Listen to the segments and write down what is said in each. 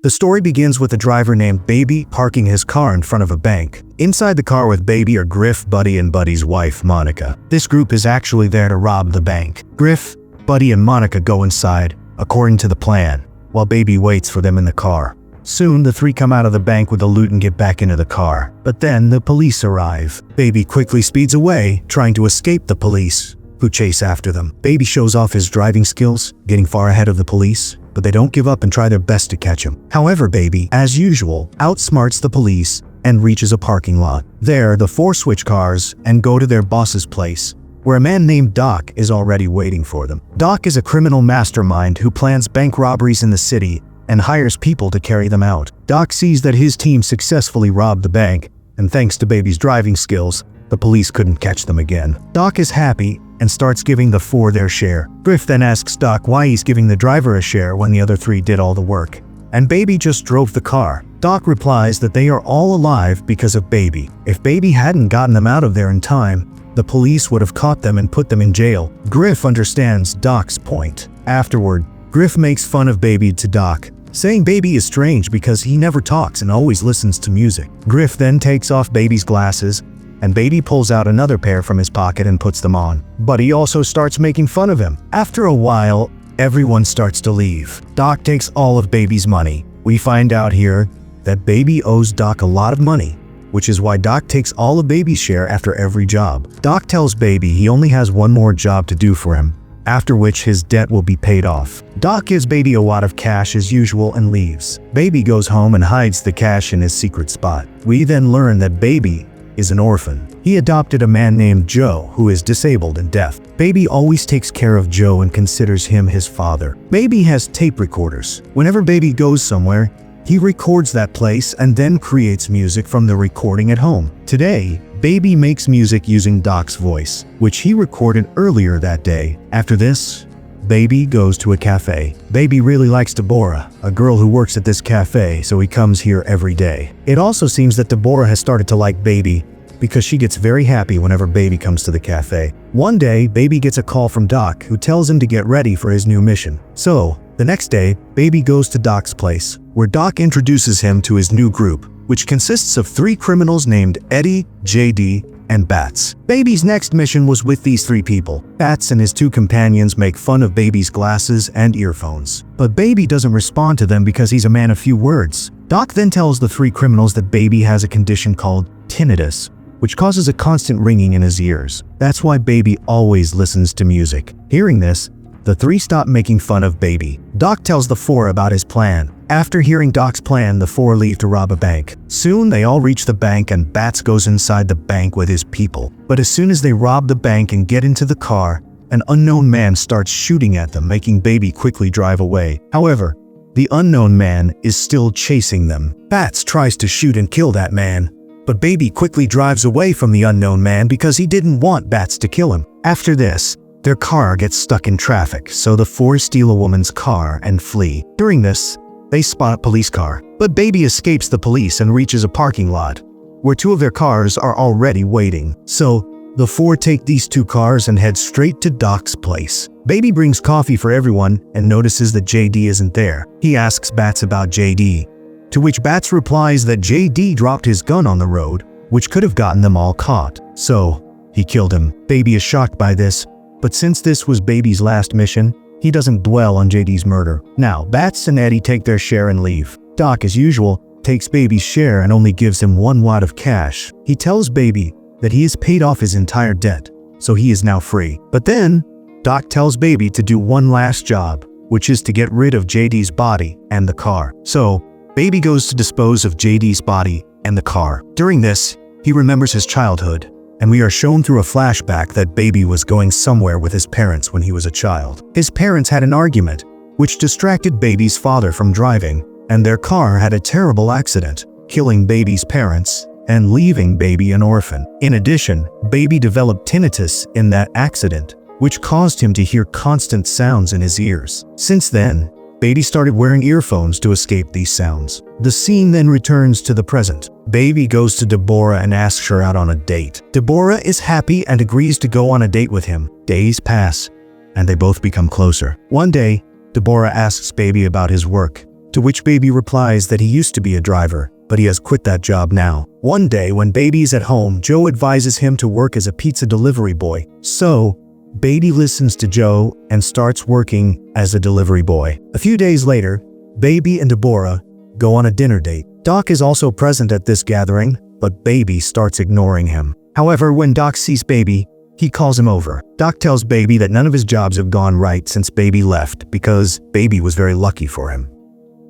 The story begins with a driver named Baby parking his car in front of a bank. Inside the car with Baby are Griff, Buddy, and Buddy's wife, Monica. This group is actually there to rob the bank. Griff, Buddy, and Monica go inside, according to the plan, while Baby waits for them in the car. Soon, the three come out of the bank with the loot and get back into the car. But then, the police arrive. Baby quickly speeds away, trying to escape the police, who chase after them. Baby shows off his driving skills, getting far ahead of the police, but they don't give up and try their best to catch him. However, Baby, as usual, outsmarts the police and reaches a parking lot. There, the four switch cars and go to their boss's place, where a man named Doc is already waiting for them. Doc is a criminal mastermind who plans bank robberies in the city and hires people to carry them out. Doc sees that his team successfully robbed the bank, and thanks to Baby's driving skills, the police couldn't catch them again. Doc is happy and starts giving the four their share. Griff then asks Doc why he's giving the driver a share when the other three did all the work, and Baby just drove the car. Doc replies that they are all alive because of Baby. If Baby hadn't gotten them out of there in time, the police would have caught them and put them in jail. Griff understands Doc's point. Afterward, Griff makes fun of Baby to Doc, saying Baby is strange because he never talks and always listens to music. Griff then takes off Baby's glasses, and Baby pulls out another pair from his pocket and puts them on. Buddy also starts making fun of him. After a while, everyone starts to leave. Doc takes all of Baby's money. We find out here that Baby owes Doc a lot of money, which is why Doc takes all of Baby's share after every job. Doc tells Baby he only has one more job to do for him, after which his debt will be paid off. Doc gives Baby a wad of cash as usual and leaves. Baby goes home and hides the cash in his secret spot. We then learn that Baby is an orphan. He adopted a man named Joe who is disabled and deaf. Baby always takes care of Joe and considers him his father. Baby has tape recorders. Whenever Baby goes somewhere, he records that place and then creates music from the recording at home. Today, Baby makes music using Doc's voice, which he recorded earlier that day. After this, Baby goes to a cafe. Baby really likes Deborah, a girl who works at this cafe, so he comes here every day. It also seems that Deborah has started to like Baby because she gets very happy whenever Baby comes to the cafe. One day, Baby gets a call from Doc, who tells him to get ready for his new mission. So, the next day, Baby goes to Doc's place, where Doc introduces him to his new group, which consists of three criminals named Eddie, JD, and Bats. Baby's next mission was with these three people. Bats and his two companions make fun of Baby's glasses and earphones, but Baby doesn't respond to them because he's a man of few words. Doc then tells the three criminals that Baby has a condition called tinnitus, which causes a constant ringing in his ears. That's why Baby always listens to music. Hearing this, the three stop making fun of Baby. Doc tells the four about his plan. After hearing Doc's plan, the four leave to rob a bank. Soon, they all reach the bank and Bats goes inside the bank with his people. But as soon as they rob the bank and get into the car, an unknown man starts shooting at them, making Baby quickly drive away. However, the unknown man is still chasing them. Bats tries to shoot and kill that man, but Baby quickly drives away from the unknown man because he didn't want Bats to kill him. After this, their car gets stuck in traffic, so the four steal a woman's car and flee. During this, they spot a police car, but Baby escapes the police and reaches a parking lot, where two of their cars are already waiting. So, the four take these two cars and head straight to Doc's place. Baby brings coffee for everyone and notices that JD isn't there. He asks Bats about JD, to which Bats replies that JD dropped his gun on the road, which could have gotten them all caught. So, he killed him. Baby is shocked by this, but since this was Baby's last mission, he doesn't dwell on JD's murder. Now, Bats and Eddie take their share and leave. Doc, as usual, takes Baby's share and only gives him one wad of cash. He tells Baby that he has paid off his entire debt, so he is now free. But then, Doc tells Baby to do one last job, which is to get rid of JD's body and the car. So, Baby goes to dispose of JD's body and the car. During this, he remembers his childhood, and we are shown through a flashback that Baby was going somewhere with his parents when he was a child. His parents had an argument, which distracted Baby's father from driving, and their car had a terrible accident, killing Baby's parents and leaving Baby an orphan. In addition, Baby developed tinnitus in that accident, which caused him to hear constant sounds in his ears. Since then, Baby started wearing earphones to escape these sounds. The scene then returns to the present. Baby goes to Deborah and asks her out on a date. Deborah is happy and agrees to go on a date with him. Days pass, and they both become closer. One day, Deborah asks Baby about his work, To which Baby replies that he used to be a driver, but he has quit that job now. One day when Baby is at home, Joe advises him to work as a pizza delivery boy. So, Baby listens to Joe and starts working as a delivery boy. A few days later, Baby and Deborah go on a dinner date. Doc is also present at this gathering, but Baby starts ignoring him. However, when Doc sees Baby, he calls him over. Doc tells Baby that none of his jobs have gone right since Baby left because Baby was very lucky for him.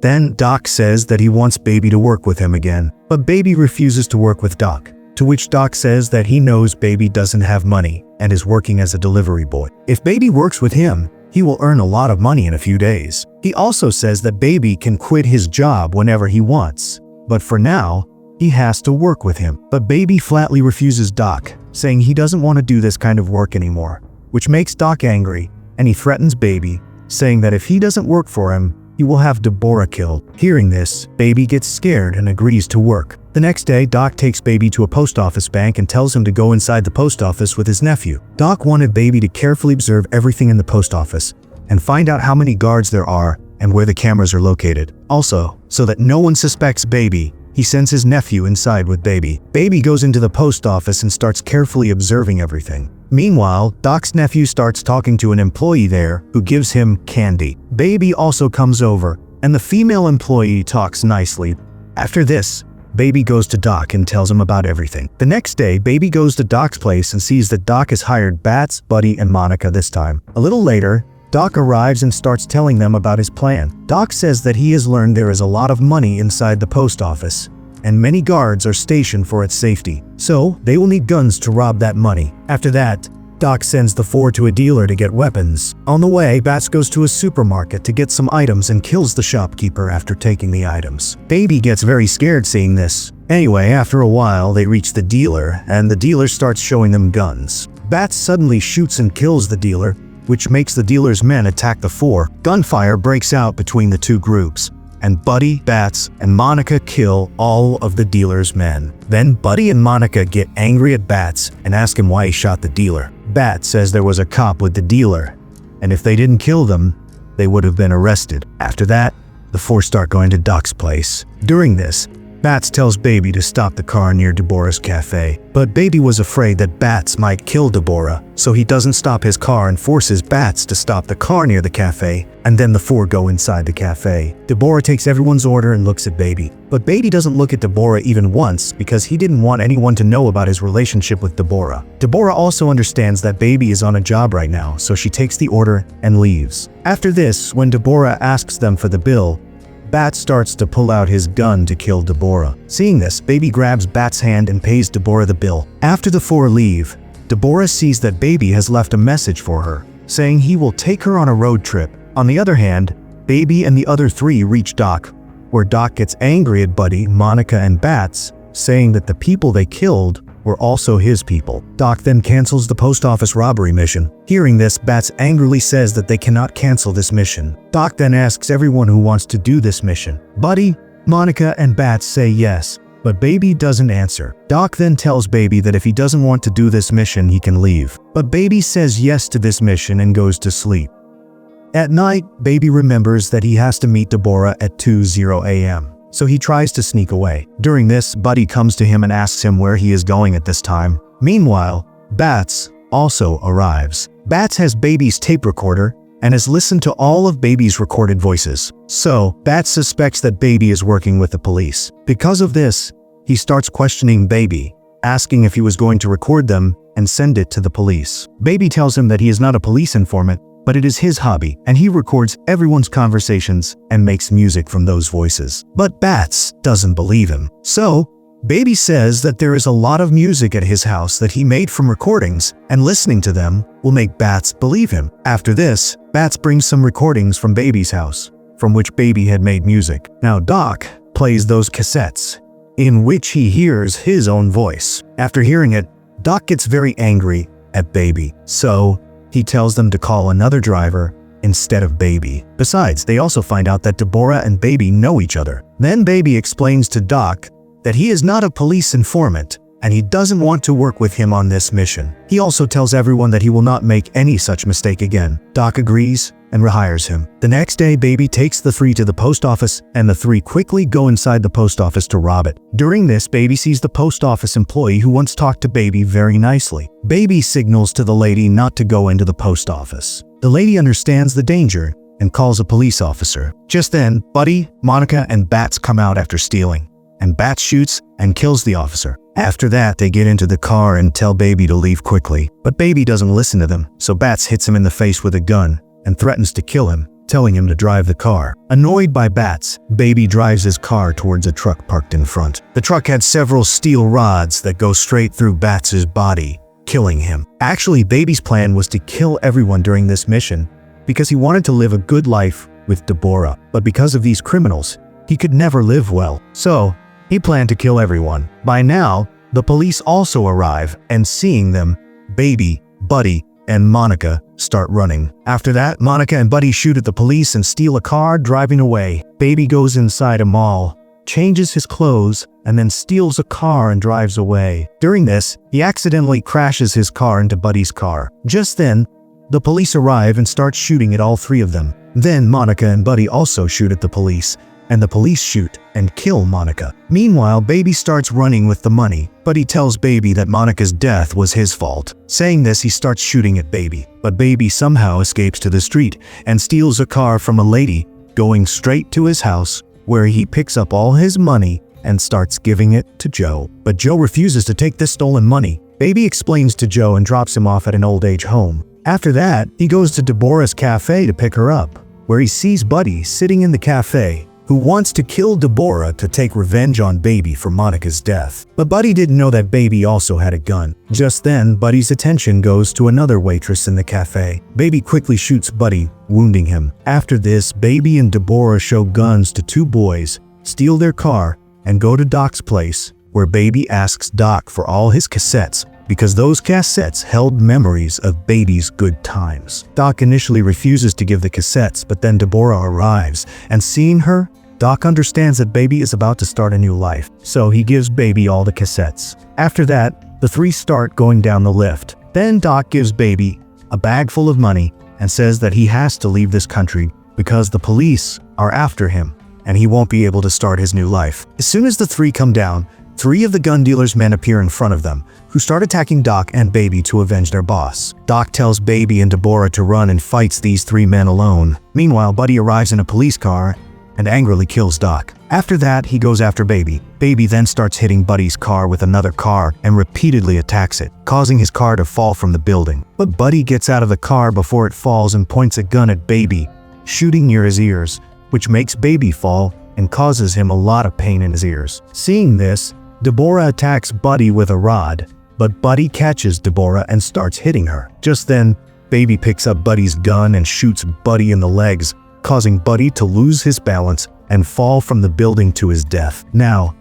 Then Doc says that he wants Baby to work with him again, but Baby refuses to work with Doc, to which Doc says that he knows Baby doesn't have money and is working as a delivery boy. If Baby works with him, he will earn a lot of money in a few days. He also says that Baby can quit his job whenever he wants, but for now, he has to work with him. But Baby flatly refuses Doc, saying he doesn't want to do this kind of work anymore, which makes Doc angry, and he threatens Baby, saying that if he doesn't work for him, he will have Deborah killed. Hearing this, Baby gets scared and agrees to work. The next day, Doc takes Baby to a post office bank and tells him to go inside the post office with his nephew. Doc wanted Baby to carefully observe everything in the post office and find out how many guards there are and where the cameras are located. Also, so that no one suspects Baby, he sends his nephew inside with Baby. Baby goes into the post office and starts carefully observing everything. Meanwhile, Doc's nephew starts talking to an employee there who gives him candy. Baby also comes over, and the female employee talks nicely. After this, Baby goes to Doc and tells him about everything. The next day, Baby goes to Doc's place and sees that Doc has hired Bats, Buddy, and Monica this time. A little later, Doc arrives and starts telling them about his plan. Doc says that he has learned there is a lot of money inside the post office, and many guards are stationed for its safety, so they will need guns to rob that money. After that, Doc sends the four to a dealer to get weapons. On the way, Bats goes to a supermarket to get some items and kills the shopkeeper after taking the items. Baby gets very scared seeing this. Anyway, after a while, they reach the dealer, and the dealer starts showing them guns. Bats suddenly shoots and kills the dealer, which makes the dealer's men attack the four. Gunfire breaks out between the two groups, and Buddy, Bats, and Monica kill all of the dealer's men. Then Buddy and Monica get angry at Bats and ask him why he shot the dealer. Bats says there was a cop with the dealer, and if they didn't kill them, they would have been arrested. After that, the four start going to Doc's place. During this, Bats tells Baby to stop the car near Deborah's cafe, but Baby was afraid that Bats might kill Deborah, so he doesn't stop his car and forces Bats to stop the car near the cafe, and then the four go inside the cafe. Deborah takes everyone's order and looks at Baby, but Baby doesn't look at Deborah even once because he didn't want anyone to know about his relationship with Deborah. Deborah also understands that Baby is on a job right now, so she takes the order and leaves. After this, when Deborah asks them for the bill, Bat starts to pull out his gun to kill Deborah. Seeing this, Baby grabs Bat's hand and pays Deborah the bill. After the four leave, Deborah sees that Baby has left a message for her, saying he will take her on a road trip. On the other hand, Baby and the other three reach Doc, where Doc gets angry at Buddy, Monica, and Bats, saying that the people they killed were also his people. Doc then cancels the post office robbery mission. Hearing this, Bats angrily says that they cannot cancel this mission. Doc then asks everyone who wants to do this mission. Buddy, Monica, and Bats say yes, but Baby doesn't answer. Doc then tells Baby that if he doesn't want to do this mission, he can leave. But Baby says yes to this mission and goes to sleep. At night, Baby remembers that he has to meet Deborah at 2:00 a.m. So he tries to sneak away. During this, Buddy comes to him and asks him where he is going at this time. Meanwhile, Bats also arrives. Bats has Baby's tape recorder and has listened to all of Baby's recorded voices. So, Bats suspects that Baby is working with the police. Because of this, he starts questioning Baby, asking if he was going to record them and send it to the police. Baby tells him that he is not a police informant, but it is his hobby, and he records everyone's conversations and makes music from those voices. But Bats doesn't believe him. So, Baby says that there is a lot of music at his house that he made from recordings, and listening to them will make Bats believe him. After this, Bats brings some recordings from Baby's house, from which Baby had made music. Now Doc plays those cassettes, in which he hears his own voice. After hearing it, Doc gets very angry at Baby, so he tells them to call another driver instead of Baby. Besides, they also find out that Deborah and Baby know each other. Then Baby explains to Doc that he is not a police informant and he doesn't want to work with him on this mission. He also tells everyone that he will not make any such mistake again. Doc agrees and rehires him. The next day, Baby takes the three to the post office, and the three quickly go inside the post office to rob it. During this, Baby sees the post office employee who once talked to Baby very nicely. Baby signals to the lady not to go into the post office. The lady understands the danger and calls a police officer. Just then, Buddy, Monica, and Bats come out after stealing, and Bats shoots and kills the officer. After that, they get into the car and tell Baby to leave quickly, but Baby doesn't listen to them, so Bats hits him in the face with a gun and threatens to kill him, telling him to drive the car. Annoyed by Bats, Baby drives his car towards a truck parked in front. The truck had several steel rods that go straight through Bats' body, killing him. Actually, Baby's plan was to kill everyone during this mission because he wanted to live a good life with Deborah, but because of these criminals, he could never live well. So, he planned to kill everyone. By now, the police also arrive, and seeing them, Baby, Buddy, and Monica start running. After that, Monica and Buddy shoot at the police and steal a car, driving away. Baby goes inside a mall, changes his clothes, and then steals a car and drives away. During this, he accidentally crashes his car into Buddy's car. Just then, the police arrive and start shooting at all three of them. Then Monica and Buddy also shoot at the police, and the police shoot and kill Monica. Meanwhile, Baby starts running with the money, but he tells Baby that Monica's death was his fault. Saying this, he starts shooting at Baby, but Baby somehow escapes to the street and steals a car from a lady, going straight to his house, where he picks up all his money and starts giving it to Joe. But Joe refuses to take this stolen money. Baby explains to Joe and drops him off at an old age home. After that, he goes to Deborah's cafe to pick her up, where he sees Buddy sitting in the cafe, who wants to kill Deborah to take revenge on Baby for Monica's death. But Buddy didn't know that Baby also had a gun. Just then, Buddy's attention goes to another waitress in the cafe. Baby quickly shoots Buddy, wounding him. After this, Baby and Deborah show guns to two boys, steal their car, and go to Doc's place, where Baby asks Doc for all his cassettes, because those cassettes held memories of Baby's good times. Doc initially refuses to give the cassettes, but then Deborah arrives, and seeing her, Doc understands that Baby is about to start a new life, so he gives Baby all the cassettes. After that, the three start going down the lift. Then Doc gives Baby a bag full of money and says that he has to leave this country because the police are after him, and he won't be able to start his new life. As soon as the three come down, three of the gun dealer's men appear in front of them, who start attacking Doc and Baby to avenge their boss. Doc tells Baby and Deborah to run and fights these three men alone. Meanwhile, Buddy arrives in a police car and angrily kills Doc. After that, he goes after Baby. Baby then starts hitting Buddy's car with another car and repeatedly attacks it, causing his car to fall from the building. But Buddy gets out of the car before it falls and points a gun at Baby, shooting near his ears, which makes Baby fall and causes him a lot of pain in his ears. Seeing this, Deborah attacks Buddy with a rod, but Buddy catches Deborah and starts hitting her. Just then, Baby picks up Buddy's gun and shoots Buddy in the legs, causing Buddy to lose his balance and fall from the building to his death. Now,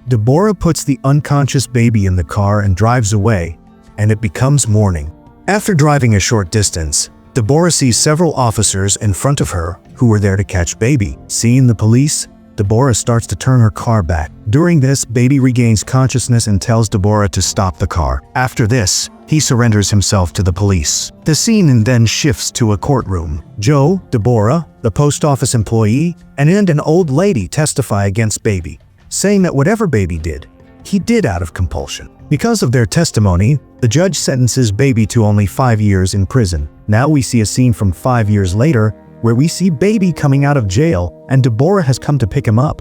Deborah puts the unconscious Baby in the car and drives away, and it becomes morning. After driving a short distance, Deborah sees several officers in front of her who were there to catch Baby. Seeing the police, Deborah starts to turn her car back. During this, Baby regains consciousness and tells Deborah to stop the car. After this, he surrenders himself to the police. The scene then shifts to a courtroom. Joe, Deborah, the post office employee, and an old lady testify against Baby, saying that whatever Baby did, he did out of compulsion. Because of their testimony, the judge sentences Baby to only 5 years in prison. Now we see a scene from 5 years later, where we see Baby coming out of jail and Deborah has come to pick him up.